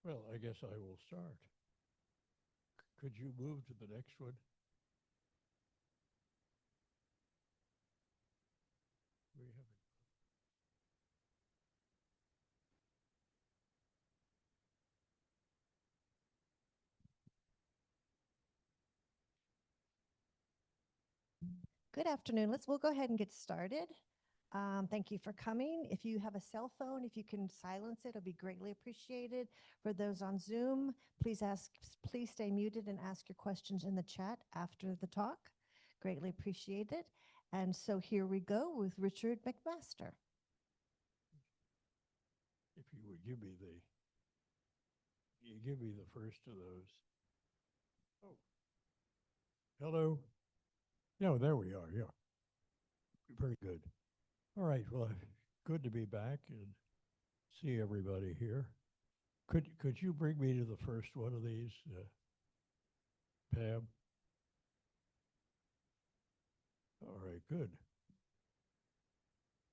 Well, I guess I will start. Could you move to the next one? We have Good afternoon. We'll go ahead and get started. Thank you for coming. If you have a cell phone, if you can silence it, it'll be greatly appreciated. For those on Zoom, please stay muted and ask your questions in the chat after the talk. Greatly appreciated. And so here we go with Richard McMaster. if you would give me the first of those. Oh, hello. No, there we are. Yeah, very good. All right. Well, good to be back and see everybody here. Could you bring me to the first one of these, Pam? All right, good.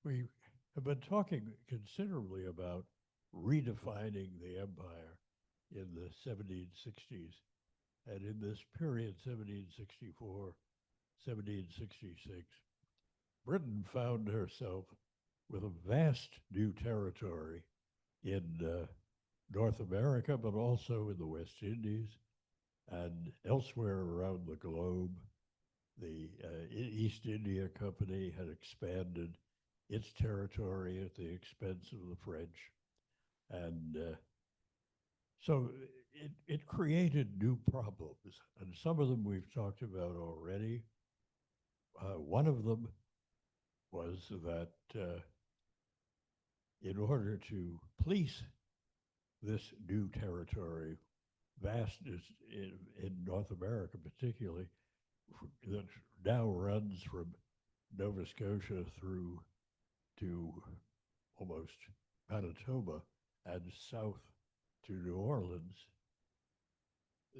We have been talking considerably about redefining the empire in the 1760s. And in this period, 1764, 1766, Britain found herself with a vast new territory in North America, but also in the West Indies and elsewhere around the globe. The East India Company had expanded its territory at the expense of the French. And so it created new problems. And some of them we've talked about already. One of them was that in order to police this new territory, vastness in North America particularly, that now runs from Nova Scotia through to almost Manitoba and south to New Orleans,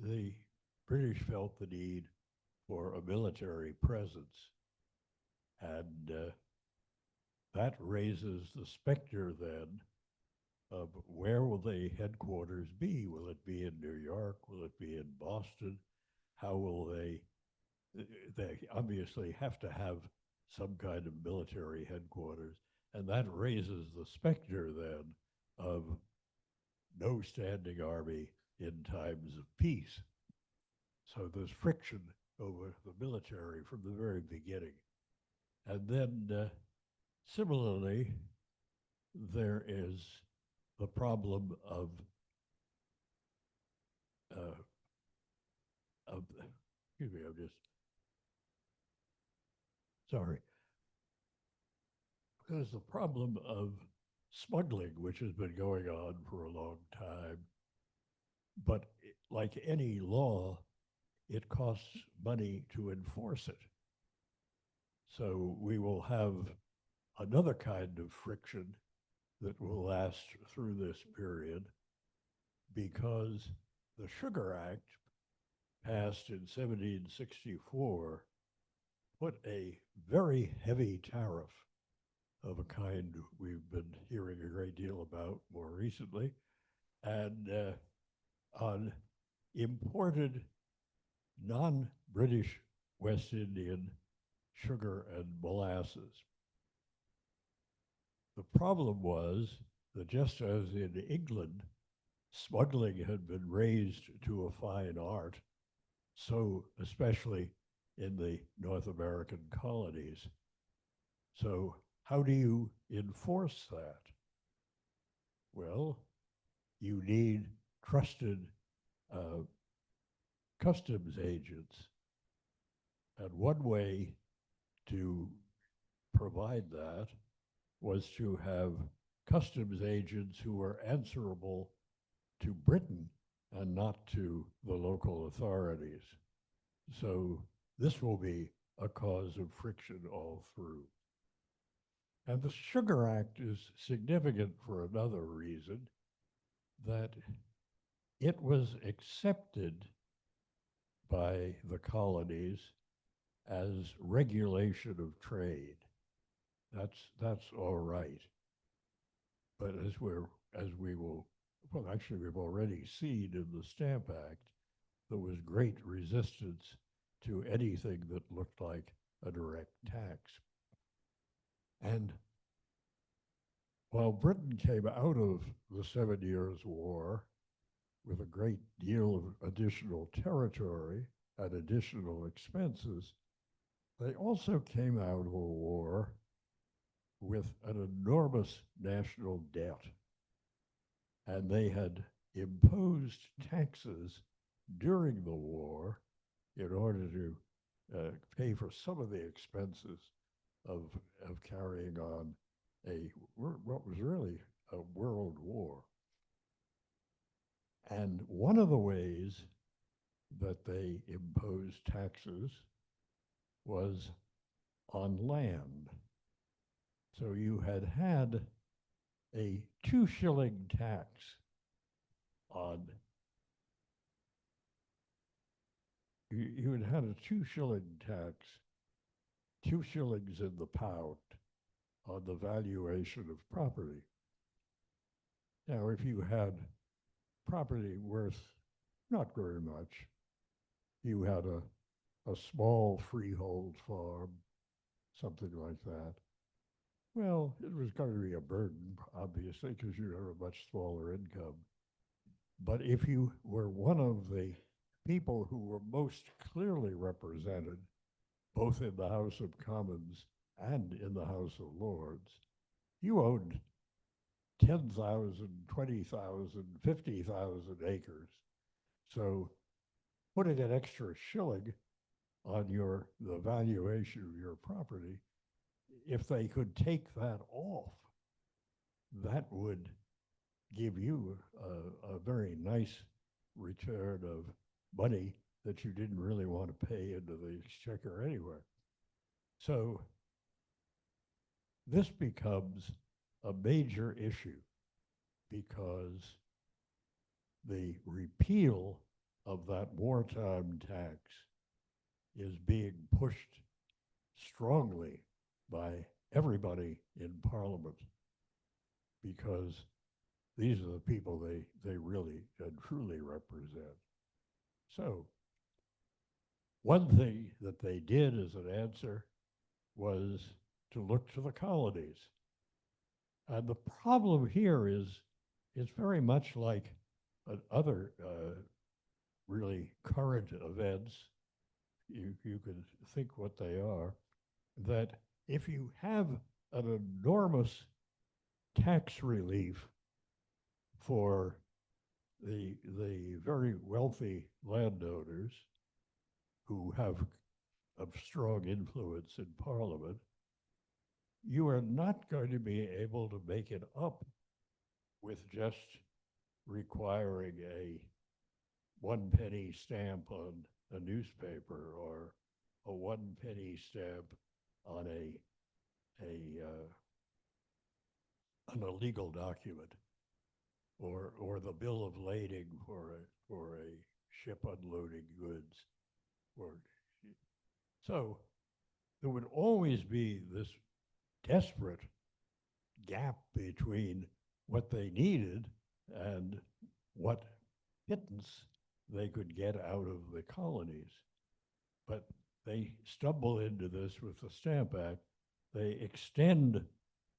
the British felt the need for a military presence. And that raises the specter then of where will the headquarters be? Will it be in New York? Will it be in Boston? How will they obviously have to have some kind of military headquarters. And that raises the specter then of no standing army in times of peace. So there's friction over the military from the very beginning. And then similarly, there is the problem of excuse me, I'm just sorry. There's the problem of smuggling, which has been going on for a long time. But like any law, it costs money to enforce it. So we will have another kind of friction that will last through this period because the Sugar Act, passed in 1764, put a very heavy tariff of a kind we've been hearing a great deal about more recently, and on imported non-British West Indian sugar and molasses. The problem was that just as in England, smuggling had been raised to a fine art, so especially in the North American colonies. So how do you enforce that? Well, you need trusted customs agents. And one way to provide that was to have customs agents who were answerable to Britain and not to the local authorities. So this will be a cause of friction all through. And the Sugar Act is significant for another reason, that it was accepted by the colonies as regulation of trade. That's all right. But as we will well, actually, we've already seen in the Stamp Act, there was great resistance to anything that looked like a direct tax. And while Britain came out of the 7 Years' War with a great deal of additional territory and additional expenses, they also came out of a war with an enormous national debt. And they had imposed taxes during the war in order to pay for some of the expenses of, of carrying on what was really a world war. And one of the ways that they imposed taxes was on land. So you had a 2-shilling tax on, you had a 2-shilling tax, 2 shillings in the pound on the valuation of property. Now, if you had property worth not very much, you had a small freehold farm, something like that, well, it was going to be a burden, obviously, because you have a much smaller income. But if you were one of the people who were most clearly represented, both in the House of Commons and in the House of Lords, you owned 10,000, 20,000, 50,000 acres. So putting an extra shilling on the valuation of your property, if they could take that off, that would give you a very nice return of money that you didn't really want to pay into the exchequer anyway. So this becomes a major issue because the repeal of that wartime tax is being pushed strongly by everybody in Parliament, because these are the people they really and truly represent. So one thing that they did as an answer was to look to the colonies. And the problem here is it's very much like other really current events. You can think what they are, that if you have an enormous tax relief for the very wealthy landowners who have a strong influence in Parliament, you are not going to be able to make it up with just requiring a 1-penny stamp on a newspaper or a 1-penny stamp on on a legal document, or the bill of lading for a ship unloading goods. So there would always be this desperate gap between what they needed and what pittance they could get out of the colonies. But they stumble into this with the Stamp Act. They extend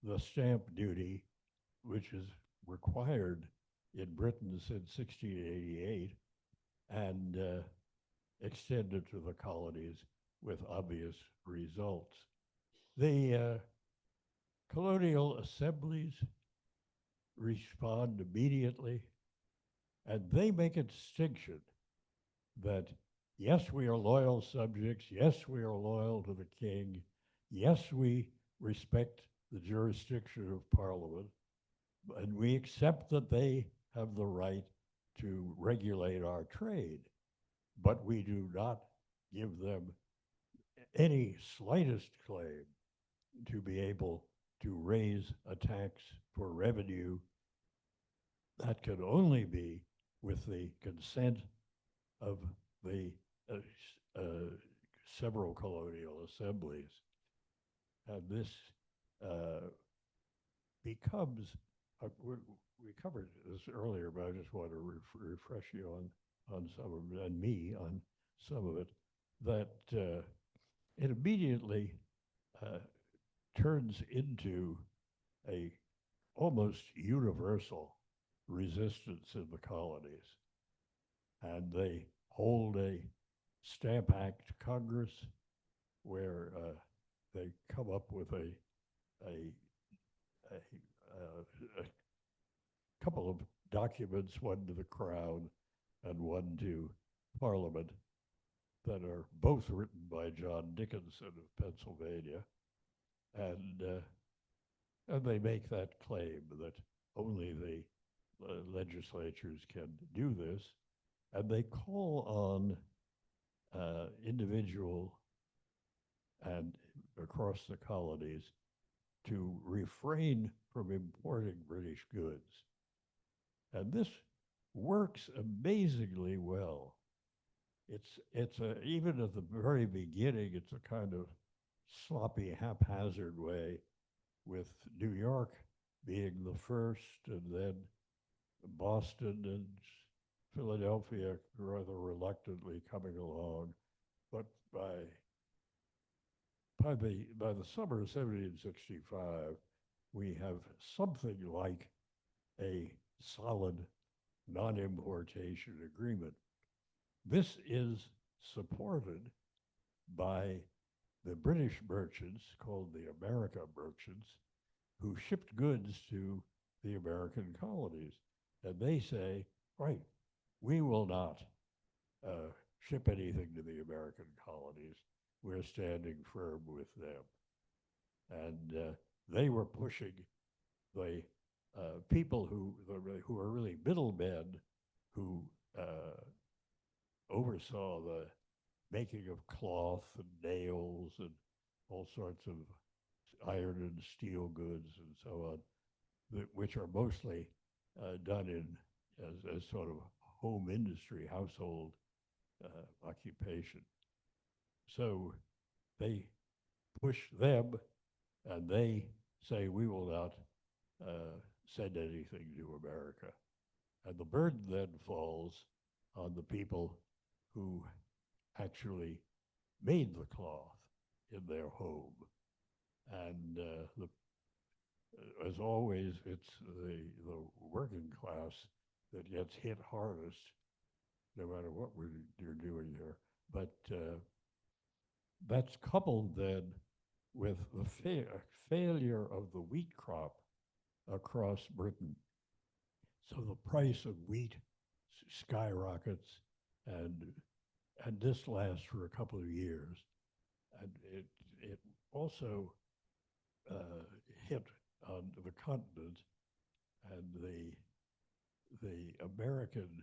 the stamp duty, which is required in Britain since 1688, and extend it to the colonies with obvious results. The colonial assemblies respond immediately, and they make a distinction that, yes, we are loyal subjects, yes, we are loyal to the king, yes, we respect the jurisdiction of Parliament, and we accept that they have the right to regulate our trade, but we do not give them any slightest claim to be able to raise a tax for revenue. That can only be with the consent of the several colonial assemblies. And this becomes we covered this earlier, but I just want to refresh you on some of it, and me on some of it, that it immediately uh, turns into a almost universal resistance in the colonies. And they hold a Stamp Act Congress where they come up with a, a couple of documents, one to the Crown and one to Parliament, that are both written by John Dickinson of Pennsylvania, and they make that claim that only the legislatures can do this, and they call on individual and across the colonies to refrain from importing British goods. And this works amazingly well. It's even at the very beginning, it's a kind of sloppy, haphazard way, with New York being the first, and then Boston and Philadelphia rather reluctantly coming along. But by the summer of 1765, we have something like a solid non-importation agreement. This is supported by the British merchants, called the America merchants, who shipped goods to the American colonies. And they say, right, we will not ship anything to the American colonies. We're standing firm with them. And they were pushing the people who are really middlemen, who oversaw the making of cloth and nails and all sorts of iron and steel goods and so on, which are mostly done in as sort of home industry, household occupation. So they push them, and they say, we will not send anything to America. And the burden then falls on the people who actually made the cloth in their home. And as always, it's the working class that gets hit hardest, no matter what you're doing here. But that's coupled then with the failure of the wheat crop across Britain. So the price of wheat skyrockets, and this lasts for a couple of years. And it also hit on the continent, and the American,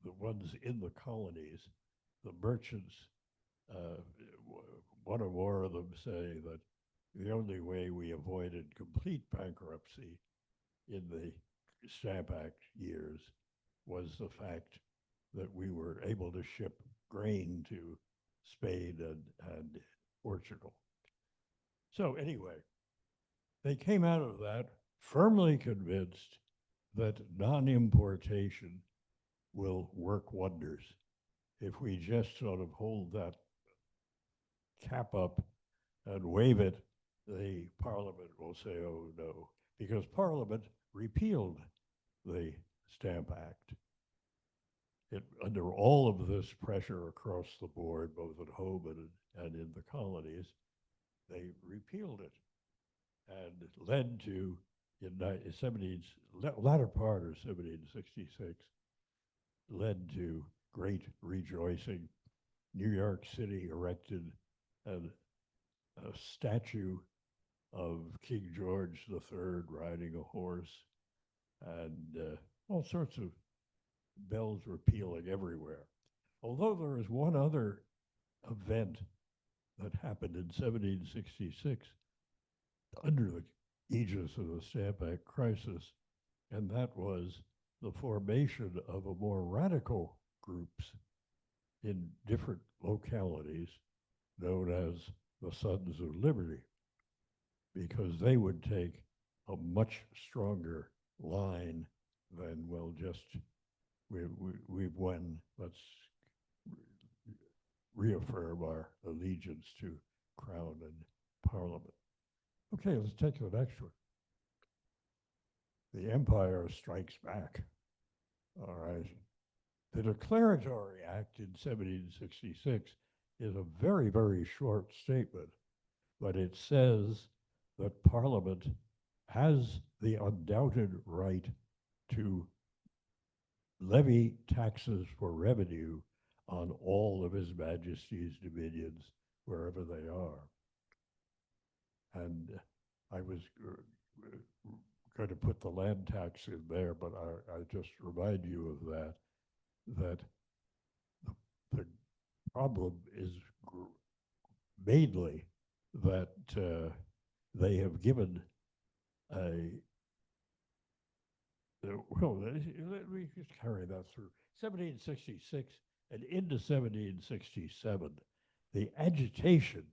the ones in the colonies, the merchants, one or more of them say that the only way we avoided complete bankruptcy in the Stamp Act years was the fact that we were able to ship grain to Spain and Portugal. So anyway, they came out of that firmly convinced that non-importation will work wonders. If we just sort of hold that cap up and wave it, the Parliament will say, oh no, because Parliament repealed the Stamp Act. Under all of this pressure across the board, both at home and in the colonies, they repealed it. And it led to, in the latter part of 1766, led to great rejoicing. New York City erected a statue of King George III riding a horse, and all sorts of bells were pealing everywhere. Although there is one other event that happened in 1766 under the aegis of the Stamp Act crisis, and that was the formation of a more radical groups in different localities known as the Sons of Liberty, because they would take a much stronger line than, well, just we've won, let's reaffirm our allegiance to crown and parliament. Okay, let's take the next one. The empire strikes back. All right. The Declaratory Act in 1766 is a very, very short statement, but it says that Parliament has the undoubted right to levy taxes for revenue on all of His Majesty's dominions, wherever they are. And I was going to put the land tax in there, but I just remind you of that the problem is mainly that they have given a, well, let me just carry that through. 1766 and into 1767, the agitation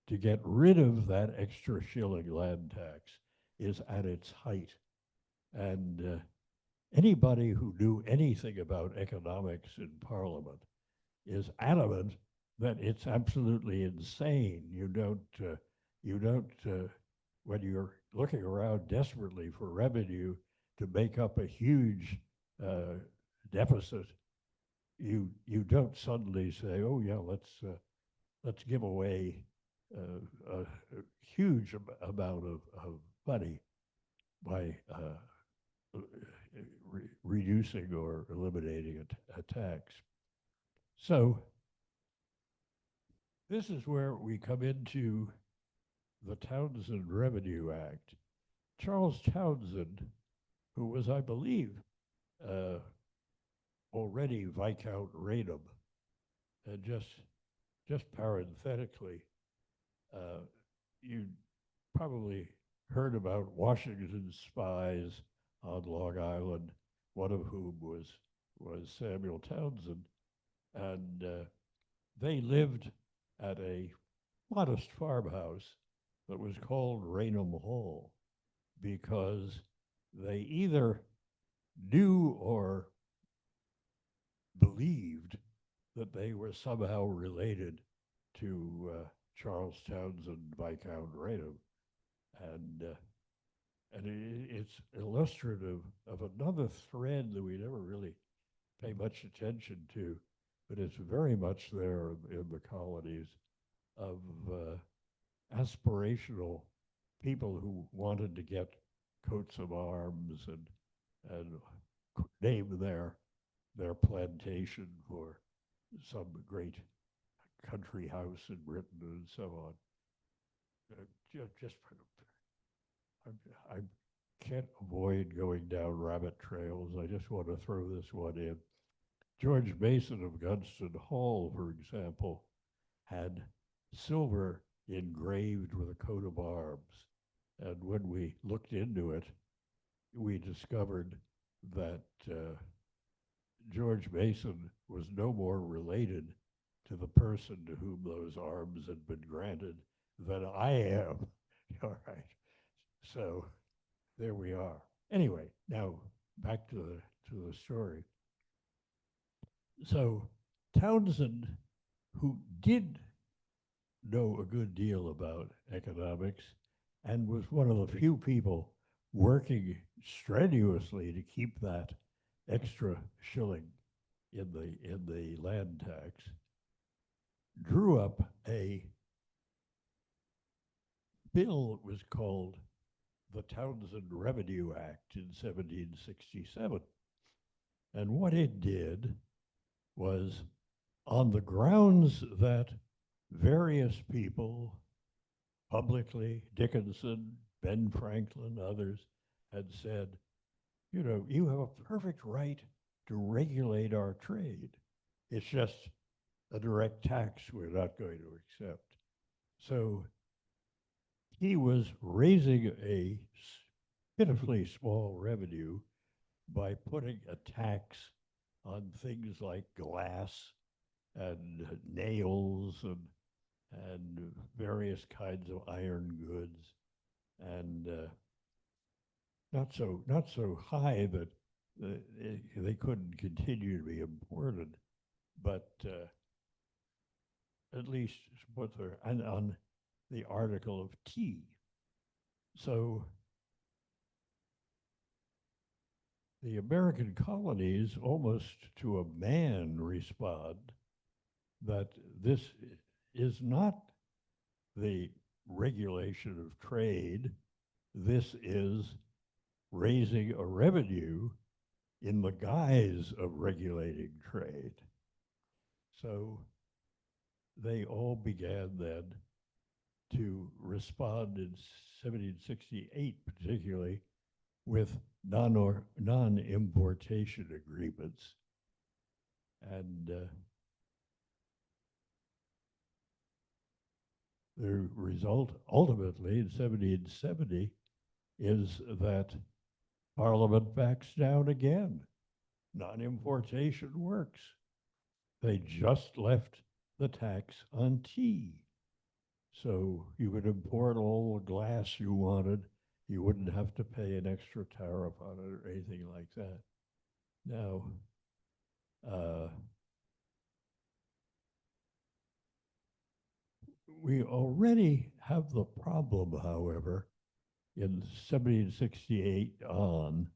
to get rid of that extra shilling land tax is at its height. And anybody who knew anything about economics in Parliament is adamant that it's absolutely insane. You don't, when you're looking around desperately for revenue to make up a huge deficit, you don't suddenly say, oh yeah, let's give away a huge amount of money by reducing or eliminating a tax. So this is where we come into the Townshend Revenue Act. Charles Townshend, who was, I believe, already Viscount Raynham, and just parenthetically, you probably heard about Washington's spies on Long Island, one of whom was Samuel Townsend, and they lived at a modest farmhouse that was called Raynham Hall because they either knew or believed that they were somehow related to Charles Townshend, Viscount Raynham, and it's illustrative of another thread that we never really pay much attention to, but it's very much there in the colonies of aspirational people who wanted to get coats of arms and name their plantation for some great country house in Britain and so on. I can't avoid going down rabbit trails. I just want to throw this one in. George Mason of Gunston Hall, for example, had silver engraved with a coat of arms. And when we looked into it, we discovered that George Mason was no more related to the person to whom those arms had been granted than I am. All right. So there we are. Anyway, now back to the story. So Townsend, who did know a good deal about economics and was one of the few people working strenuously to keep that extra shilling in the land tax, drew up a bill that was called the Townshend Revenue Act in 1767. And what it did was, on the grounds that various people publicly, Dickinson, Ben Franklin, others, had said, you know, you have a perfect right to regulate our trade. It's just a direct tax we're not going to accept. So he was raising a pitifully small revenue by putting a tax on things like glass and nails and various kinds of iron goods. And not so high that they couldn't continue to be imported, but at least what they're on the article of tea. So the American colonies, almost to a man, respond that this is not the regulation of trade. This is raising a revenue in the guise of regulating trade. So they all began then to respond in 1768, particularly with non-importation agreements. And the result, ultimately, in 1770, is that Parliament backs down again. Non-importation works. They just left the tax on tea. So you could import all the glass you wanted. You wouldn't have to pay an extra tariff on it or anything like that. Now, we already have the problem, however, in 1768 on,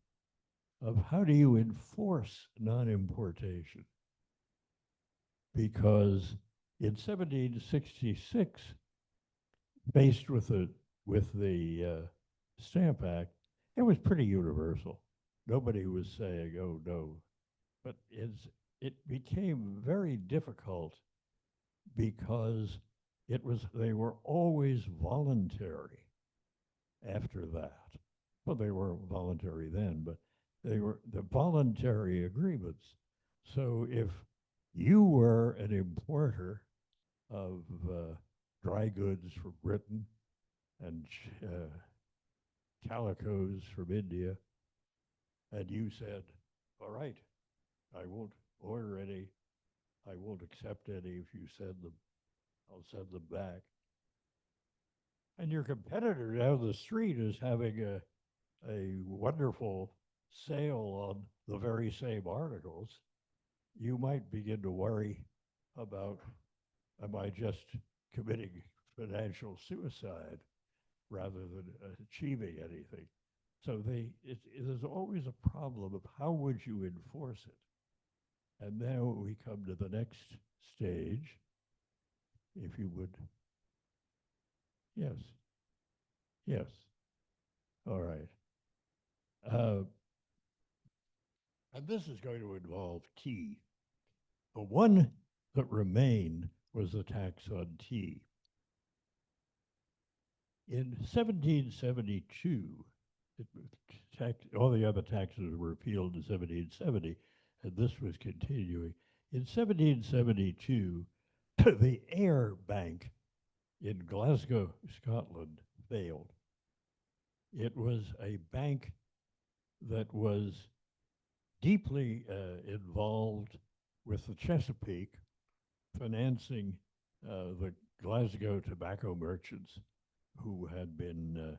of how do you enforce non-importation? Because in 1766, faced with the Stamp Act, it was pretty universal. Nobody was saying, "Oh no," but it became very difficult because they were always voluntary after that. Well, they were voluntary then, but they were the voluntary agreements. So if you were an importer of dry goods from Britain and calicos from India, and you said, all right, I won't order any, I won't accept any if you send them, I'll send them back. And your competitor down the street is having a wonderful sale on the very same articles, you might begin to worry about, am I just committing financial suicide rather than achieving anything? So there's always a problem of how would you enforce it? And now we come to the next stage, if you would. Yes. Yes. All right. And this is going to involve tea. The one that remained was the tax on tea. In 1772, all the other taxes were repealed in 1770, and this was continuing. In 1772, the Ayr Bank in Glasgow, Scotland, failed. It was a bank that was deeply involved with the Chesapeake, financing the Glasgow tobacco merchants who had been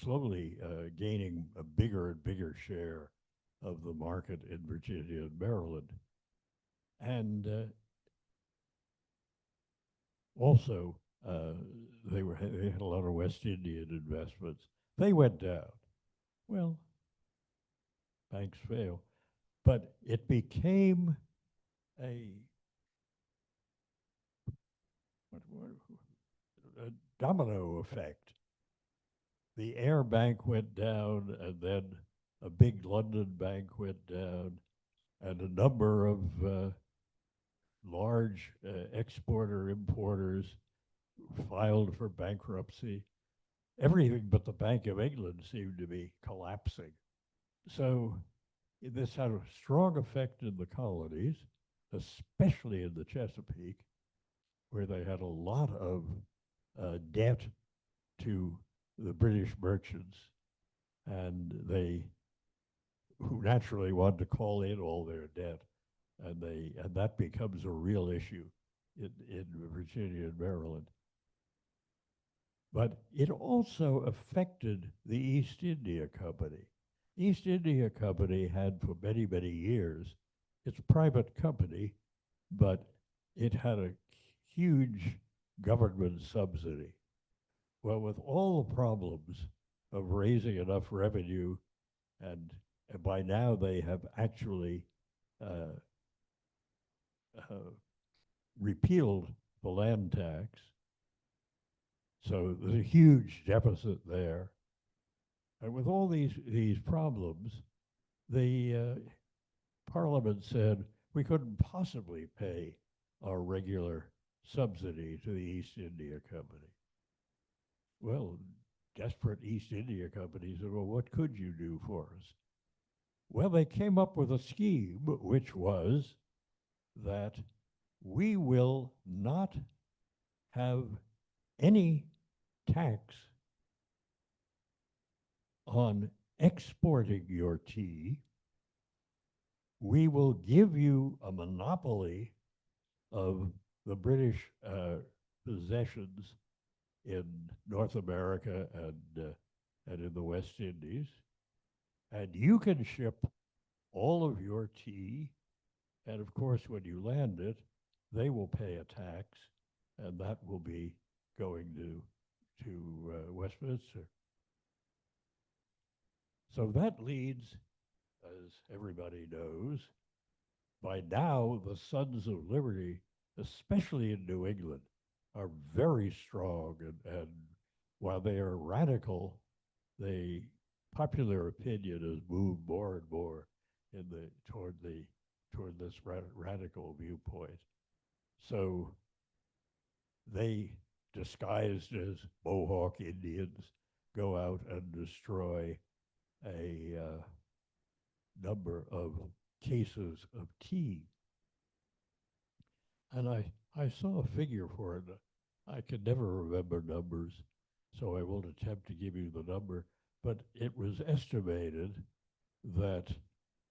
slowly gaining a bigger and bigger share of the market in Virginia and Maryland. And also, they had a lot of West Indian investments. They went down. Well, banks fail. But it became a domino effect. The Ayr Bank went down, and then a big London bank went down, and a number of large exporter-importers filed for bankruptcy. Everything but the Bank of England seemed to be collapsing. So this had a strong effect in the colonies, especially in the Chesapeake, where they had a lot of debt to the British merchants, and who naturally wanted to call in all their debt, and that becomes a real issue in Virginia and Maryland. But it also affected the East India Company. East India Company had for many, many years, it's a private company, but it had a huge government subsidy. Well, with all the problems of raising enough revenue, and, and by now they have actually uh, uh, repealed the land tax, so there's a huge deficit there. And with all these problems, the Parliament said we couldn't possibly pay our regular subsidy to the East India Company. Well, desperate East India Company said, well, what could you do for us? Well, they came up with a scheme, which was that we will not have any tax on exporting your tea. We will give you a monopoly of the British possessions in North America and in the West Indies, and you can ship all of your tea, and of course, when you land it, they will pay a tax, and that will be going to Westminster. So that leads, as everybody knows, by now the Sons of Liberty, especially in New England, are very strong, and while they are radical, they popular opinion has moved more and more in toward this radical viewpoint. So they, disguised as Mohawk Indians, go out and destroy a number of cases of tea. And I saw a figure for it. I can never remember numbers, so I won't attempt to give you the number, but it was estimated that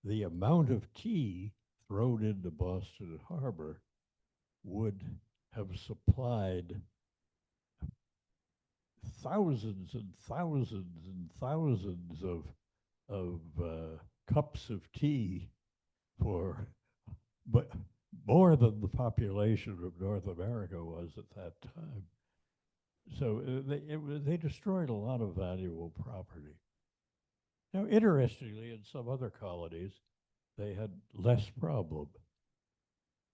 the amount of tea thrown into Boston Harbor would have supplied thousands and thousands and thousands of cups of tea for, but more than the population of North America was at that time. So they destroyed a lot of valuable property. Now, interestingly, in some other colonies, they had less problem.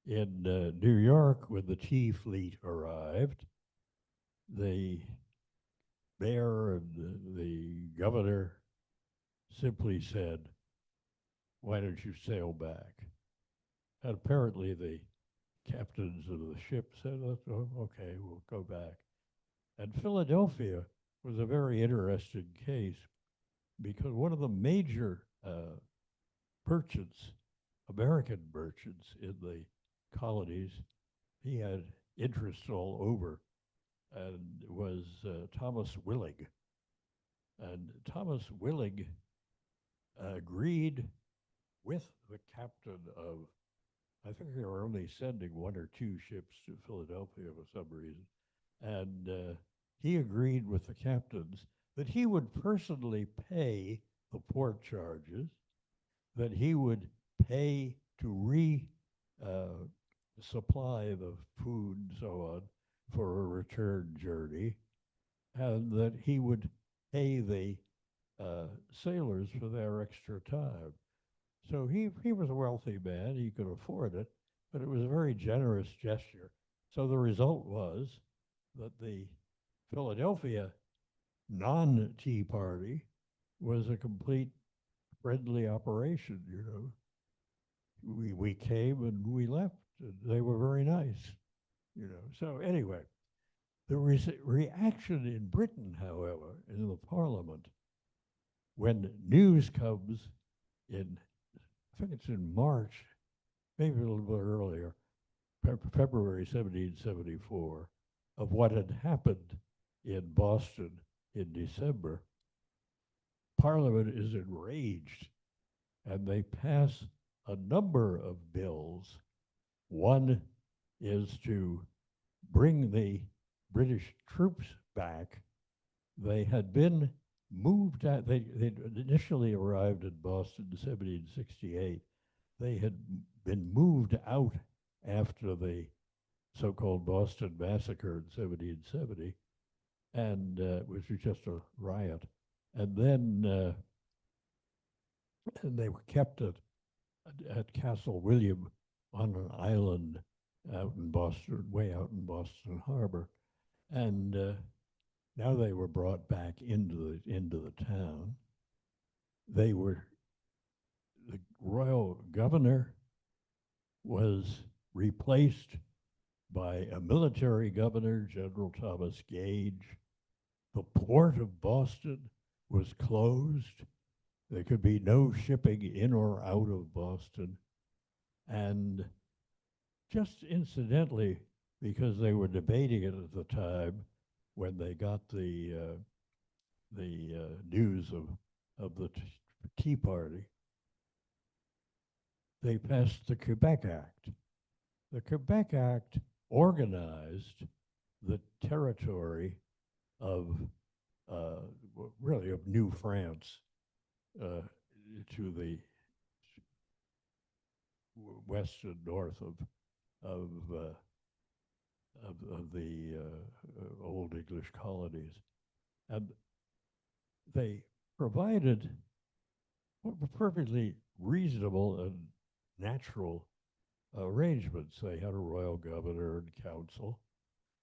In New York, when the tea fleet arrived, the mayor and the governor simply said, why don't you sail back? And apparently the captains of the ship said, oh, okay, we'll go back. And Philadelphia was a very interesting case because one of the major merchants, American merchants in the colonies, he had interests all over, and was Thomas Willig. And Thomas Willig agreed with the captain of, I think they were only sending one or two ships to Philadelphia for some reason, and he agreed with the captains that he would personally pay the port charges, that he would pay to supply the food and so on for a return journey, and that he would pay the sailors for their extra time. So he was a wealthy man, he could afford it, but it was a very generous gesture. So the result was that the Philadelphia non-Tea Party was a complete friendly operation, you know. We came and we left, and they were very nice, you know. So anyway, the reaction in Britain, however, in the Parliament, when news comes in, I think it's in March, maybe a little bit earlier, February 1774, of what had happened in Boston in December, Parliament is enraged, and they pass a number of bills. One is to bring the British troops back They had been moved out, they'd initially arrived in Boston in 1768. They had been moved out after the so-called Boston Massacre in 1770, and which was just a riot. And then and they were kept at Castle William on an island out in Boston, way out in Boston Harbor. And now they were brought back into the town. They were the royal governor was replaced by a military governor, General Thomas Gage. The port of Boston was closed. There could be no shipping in or out of Boston. And just incidentally, because they were debating it at the time when they got the news of the Tea Party, they passed the Quebec Act. The Quebec Act organized the territory of really of New France to the west and north of the old English colonies, and they provided perfectly reasonable and natural arrangements. They had a royal governor and council,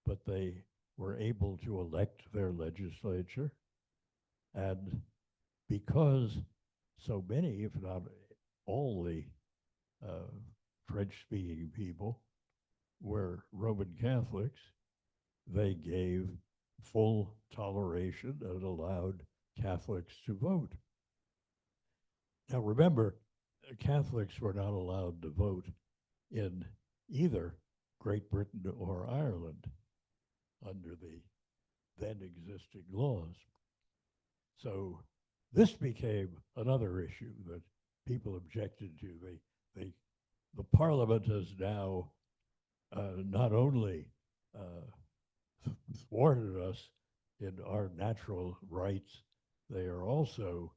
but they were able to elect their legislature. And because so many, if not all the French-speaking people were Roman Catholics, they gave full toleration and allowed Catholics to vote. Now remember, Catholics were not allowed to vote in either Great Britain or Ireland under the then existing laws. So this became another issue that people objected to. The Parliament has now not only thwarted us in our natural rights, they are also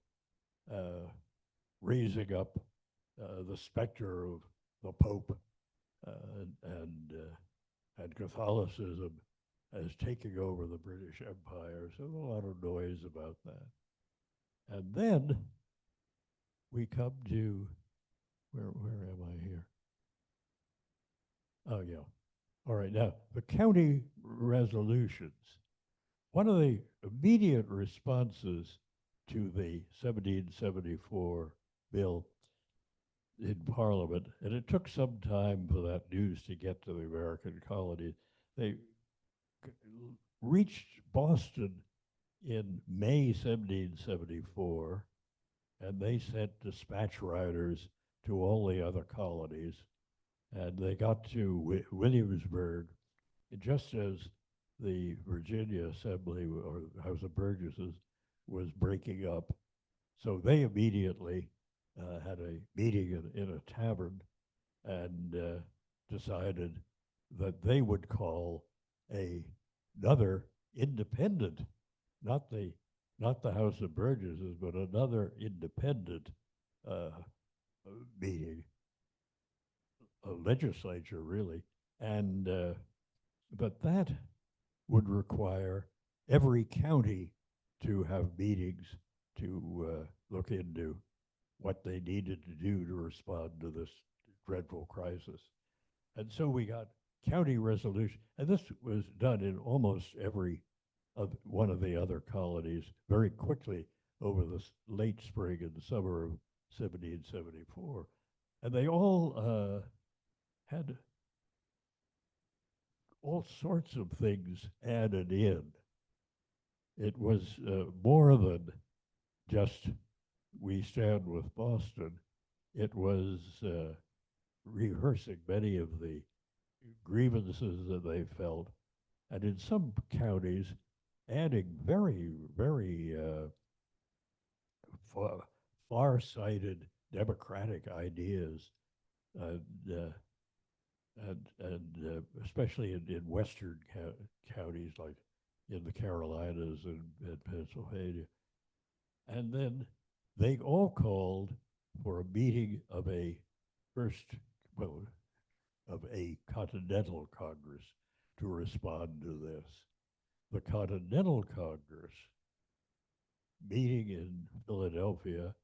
raising up the specter of the Pope and Catholicism as taking over the British Empire. So there's a lot of noise about that. And then we come to, where am I here? Oh, yeah. All right, now, the county resolutions. One of the immediate responses to the 1774 bill in Parliament, and it took some time for that news to get to the American colonies, they reached Boston in May 1774, and they sent dispatch riders to all the other colonies, and they got to Williamsburg just as the Virginia Assembly or House of Burgesses was breaking up. So they immediately had a meeting in a tavern and decided that they would call another independent, not the House of Burgesses, but another independent meeting, a legislature really, and but that would require every county to have meetings to look into what they needed to do to respond to this dreadful crisis. And so we got county resolution, and this was done in almost every one of the other colonies very quickly over the late spring and summer of 1774. And they all had all sorts of things added in. It was more than just we stand with Boston. It was rehearsing many of the grievances that they felt, and in some counties, adding very, very far-sighted democratic ideas, and especially in western counties like in the Carolinas and Pennsylvania. And then they all called for a meeting of a first, well, of a Continental Congress to respond to this. The Continental Congress, meeting in Philadelphia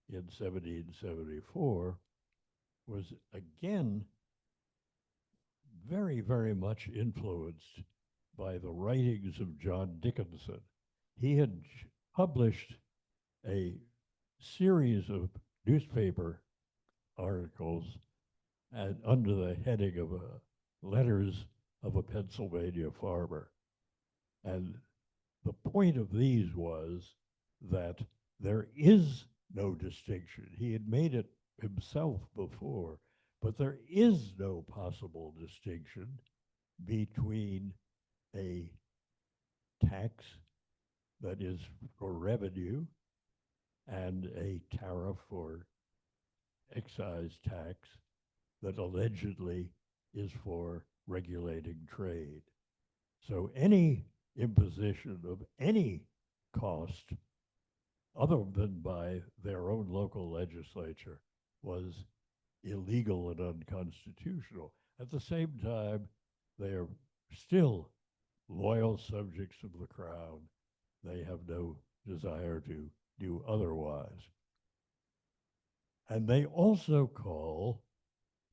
in 1774, was again very, very much influenced by the writings of John Dickinson. He had published a series of newspaper articles and under the heading of Letters of a Pennsylvania Farmer. And the point of these was that there is no distinction. He had made it himself before, but there is no possible distinction between a tax that is for revenue and a tariff or excise tax that allegedly is for regulating trade. So any imposition of any cost other than by their own local legislature was illegal and unconstitutional. At the same time, they are still loyal subjects of the crown. They have no desire to do otherwise. And they also call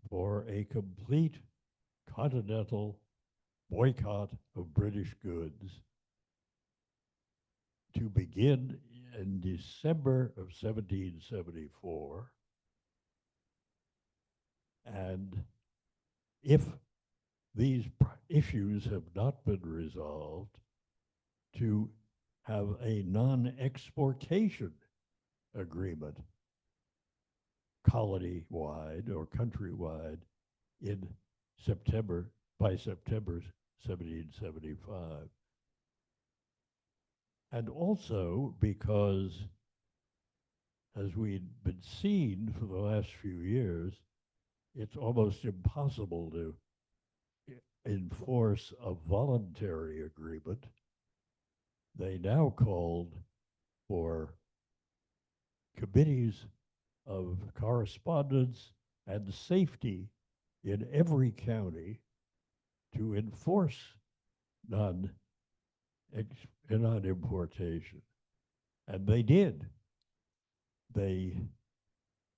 for a complete continental boycott of British goods to begin in December of 1774. And if these issues have not been resolved, to have a non-exportation agreement colony-wide or country-wide in September, by September 1775. And also because, as we'd been seeing for the last few years, it's almost impossible to enforce a voluntary agreement. They now called for committees of correspondence and safety in every county to enforce non-importation. And they did. They,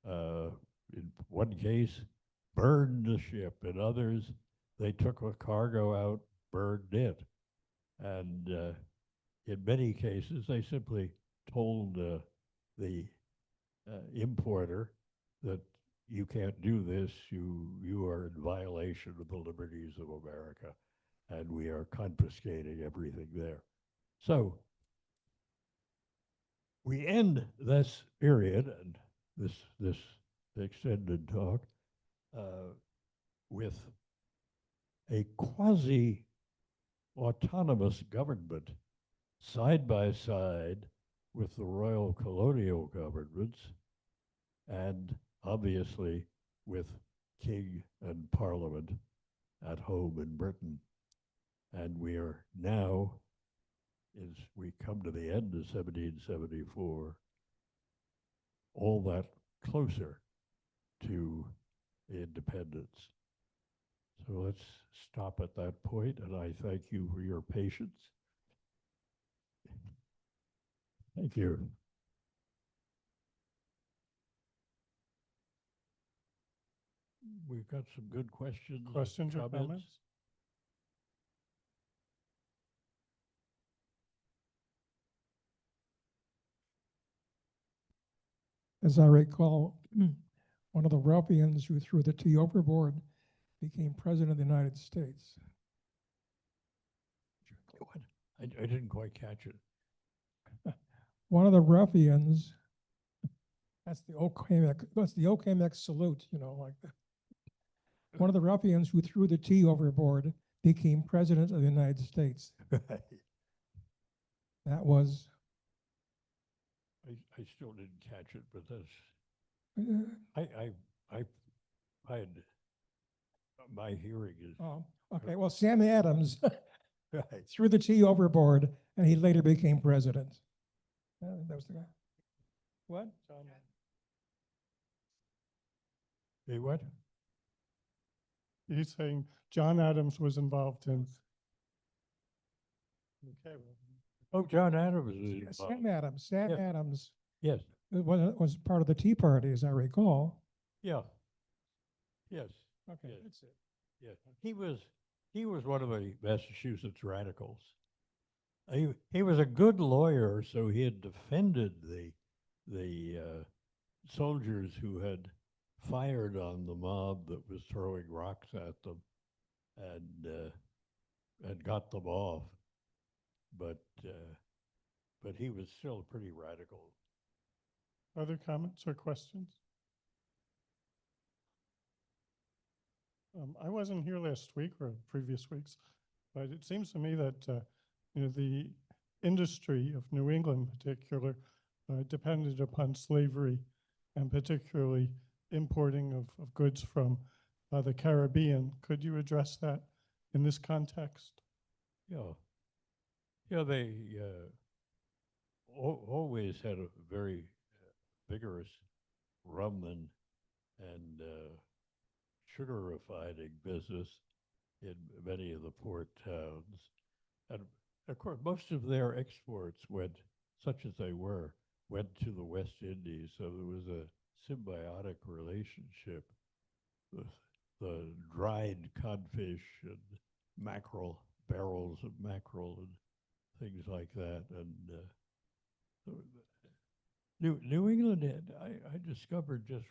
in one case, burned the ship. In others, they took a cargo out, burned it. And in many cases, they simply told the importer that you can't do this, you are in violation of the liberties of America, and we are confiscating everything there. So we end this period and this extended talk with a quasi-autonomous government side by side with the royal colonial governments, and obviously with king and parliament at home in Britain. And we are now, as we come to the end of 1774, all that closer to independence. So let's stop at that point, and I thank you for your patience. Thank you. We've got some good questions. Questions or comments? As I recall, one of the ruffians who threw the tea overboard became president of the United States. I didn't quite catch it. One of the ruffians, that's the Okemec salute, you know, like that. One of the ruffians who threw the tea overboard became president of the United States. That was. I still didn't catch it, but that's. Uh, I find my hearing is. oh, okay. Well, Sam Adams Right. threw the tea overboard, and he later became president. That was the guy. What? Hey, what? He's saying John Adams was involved in. Okay, well, Oh, John Adams was Sam involved. Adams. Sam Yeah. Adams Yes, was part of the Tea Party, as I recall. yeah. Yes, Okay, Yes. that's it. yes. He was one of the Massachusetts radicals. He was a good lawyer, so he had defended the soldiers who had fired on the mob that was throwing rocks at them, and got them off. But he was still pretty radical. other comments or questions? I wasn't here last week or previous weeks, but it seems to me that the industry of New England in particular depended upon slavery, and particularly importing of goods from the Caribbean. Could you address that in this context? Yeah, yeah. They always had a very vigorous rum and sugar refining business in many of the port towns. And of course, most of their exports went, such as they went to the West Indies. So there was a symbiotic relationship with the dried codfish and mackerel, barrels of mackerel and things like that. And so New England had, I discovered just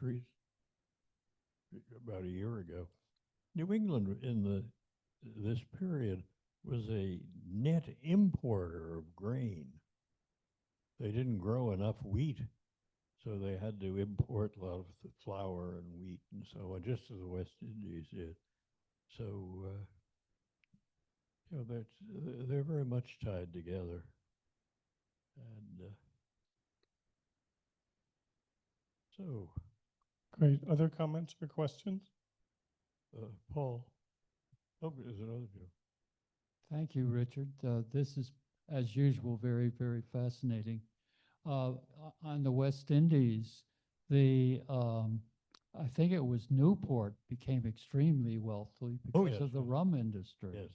about a year ago, New England in this period was a net importer of grain. They didn't grow enough wheat, so they had to import a lot of the flour and wheat and so on, just as the West Indies did. So, they're very much tied together. And so, Great. Other comments or questions? Paul, oh, there's another Joe. Thank you, Richard. This is, as usual, very, very fascinating. On the West Indies, I think it was Newport became extremely wealthy Oh, because yes, of the yes. rum industry. Yes,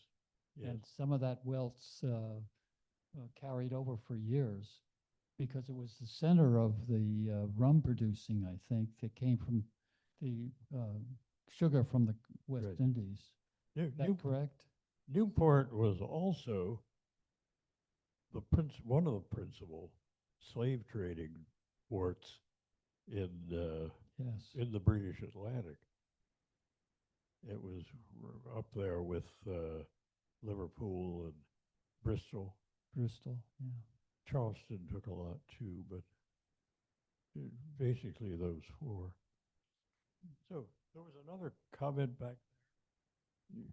yes. And some of that wealth carried over for years because it was the center of the rum producing, I think, that came from the sugar from the West Right. Indies. New- Is that Newport- correct? Newport was also one of the principal slave trading ports in Yes. the British Atlantic. It was up there with Liverpool and Bristol. Bristol, yeah. Charleston took a lot too, but basically those four. So there was another comment back there.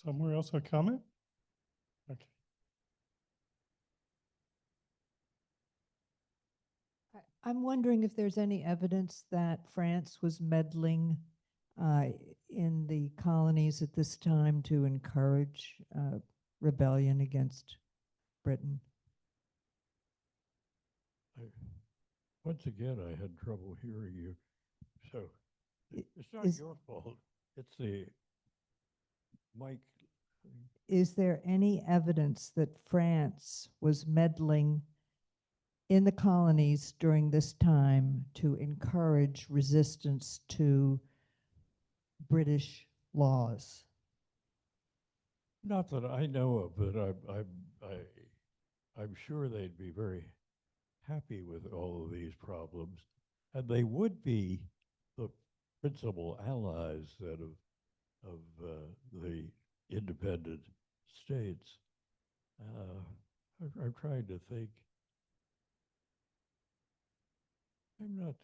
Somewhere else a comment? Okay. I'm wondering if there's any evidence that France was meddling in the colonies at this time to encourage rebellion against Britain. Once again, I had trouble hearing you. So I- it's not is- your fault. It's the mic. Is there any evidence that France was meddling in the colonies during this time to encourage resistance to British laws? Not that I know of, but I'm sure they'd be very happy with all of these problems, and they would be the principal allies then of the independent states. I'm trying to think. I'm not.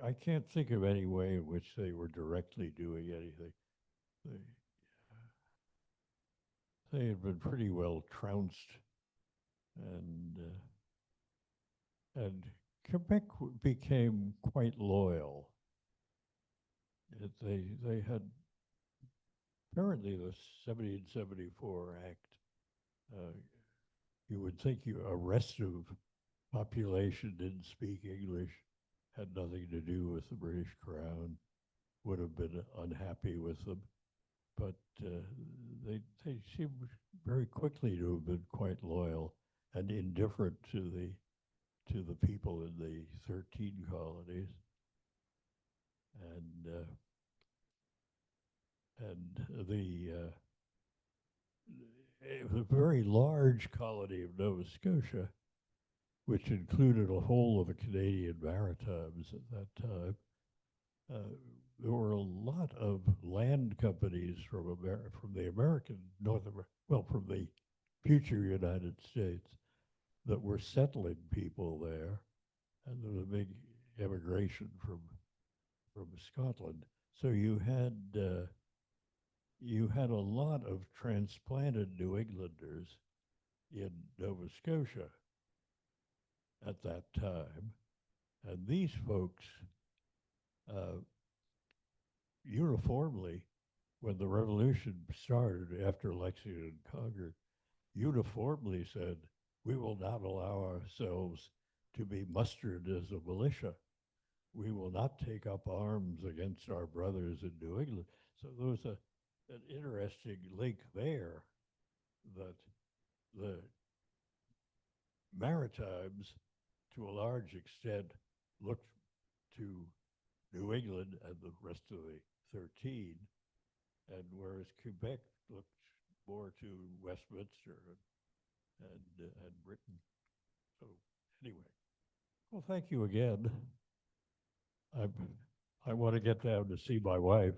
I can't think of any way in which they were directly doing anything. They had been pretty well trounced, and Quebec became quite loyal. They had, apparently the 1774 Act, you would think a restive population didn't speak English, had nothing to do with the British Crown, would have been unhappy with them. But they seemed very quickly to have been quite loyal and indifferent to the people in the 13 colonies. And it was a very large colony of Nova Scotia, which included a whole of the Canadian Maritimes at that time. There were a lot of land companies from the American from the future United States that were settling people there, and there was a big immigration from Scotland. So you had a lot of transplanted New Englanders in Nova Scotia at that time, and these folks uniformly, when the revolution started after Lexington and Concord, uniformly said, we will not allow ourselves to be mustered as a militia. We will not take up arms against our brothers in New England. So there was an interesting link there, that the Maritimes, to a large extent, looked to New England and the rest of the 13, and whereas Quebec looked more to Westminster and Britain. So anyway, well, thank you again. I want to get down to see my wife.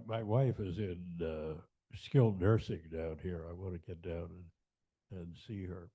My wife is in skilled nursing down here. I want to get down and see her.